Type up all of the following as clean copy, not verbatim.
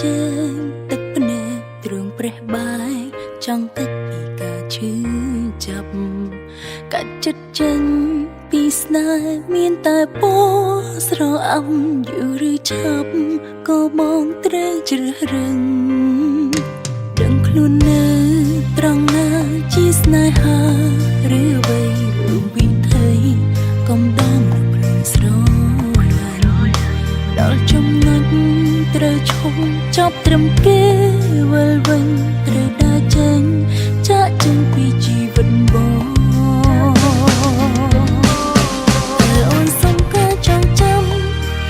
ចេញទឹកភ្នែកទ្រង់ព្រះបែកចង់កិច្ចពីការឈឺចាប់កាច់ចិត្តចេញពីស្នេហ៍មានតែពណ៌ស្រអំយូរឬឆាប់ក៏បងត្រូវជ្រើសរើសដឹងខ្លួននៅត្រង់ណាជាស្នេហាឬអ្វីរួមវិថីកំដាំខ្លួនស្រឡាញ់ដល់ចំណុចត្រូវឈប់ចប់ត្រឹមគេវិលវិញត្រូវដើរចេញចាក់ចេញពីជីវិតបងអូនសុំការចងចាំ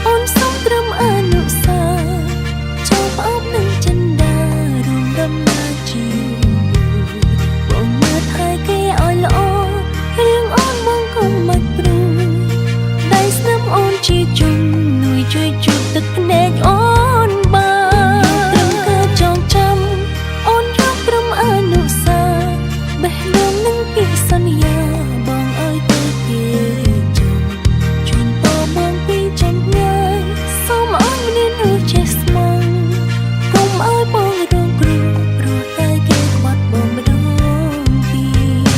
អូនសុំត្រឹមអនុស្សាវរីយ៍ចូលផ្អប់នឹងចិន្តារួមដំណើរជីវិតបងមើលថែគេឲ្យល្អរឿងអូនបងកុំមិនព្រួយដៃស្នាមអូនជាជំនួយជួយជូតទឹកភ្នែកអូនបានត្រឹមការចងចាំអូនយកត្រឹមអនុស្សាវរីយ៍បេះដូងនឹងពីសន្យាបងឲ្យទៅគេចុះជួនតបងពីចម្ងាយសូមអូនមានរសចេះស្មងកុំឲ្យបងរងគ្រោះព្រោះតែគេក្បត់បងម្ដងទៀត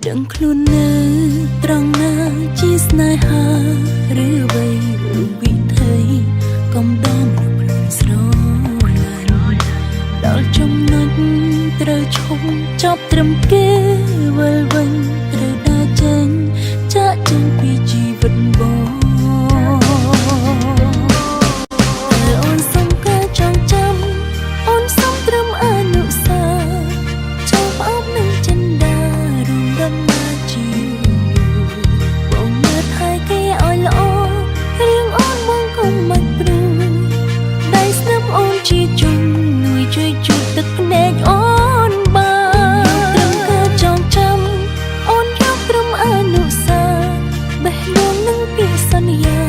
ដឹងខ្លួននៅត្រង់ណាជាស្នេហាឬអ្វីរួមវិថីកំដាំខ្លួនស្រឡាញ់ដល់ចំណុចត្រូវឈប់ចប់ត្រឹមគេវិលវិញត្រូវដើរចេញចាក់ចេញពីជីវិតបងអូនសុំការចងចាំអូនសុំត្រឹមអនុស្សាវរីយ៍ចូលផ្អប់នឹងចិន្តារួមដំណើរជីវិតបងមើលថែគេឲ្យល្អរឿងអូនបងកុំមិនព្រួយដៃស្នាមអូនជាជំនួយជួយជូតទឹកភ្នែកអូនបានត្រឹមការចងចាំអូនយកត្រឹមអនុស្សាវរីយ៍បេះដូងនឹងពីសន្យា